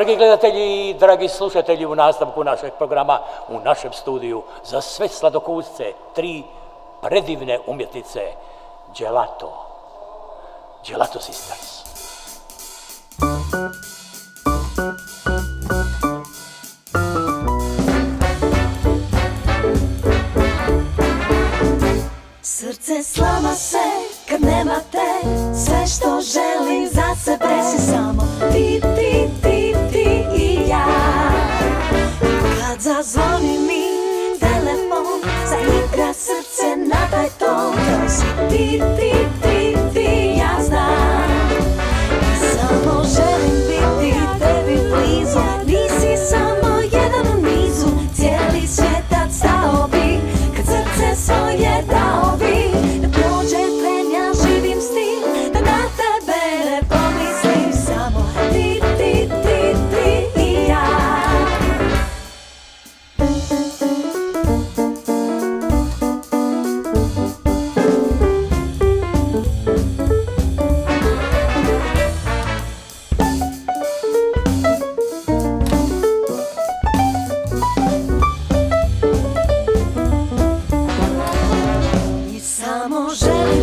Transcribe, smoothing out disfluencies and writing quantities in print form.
Dragi gledatelji i dragi slušatelji, u nastavku našeg programa u našem studiju za sve sladokusce 3 predivne umjetnice Gelato Sisters. Srce slama se kad nemate sve što želim za sebe, si samo ti, ti, ti, ti i ja. Kad zazvoni mi telefon, zaigra srce na taj ton, to si ti, ti, ti, ti, ja znam. Samo želim biti tebi blizu, nisi samo jedan u nizu, cijeli svijetac stao bi kad srce svoje dao bi. Da prođe tren, ja živim s tim, da na tebe ne pomislim, samo ti, ti, ti, ti i ja. I samo želim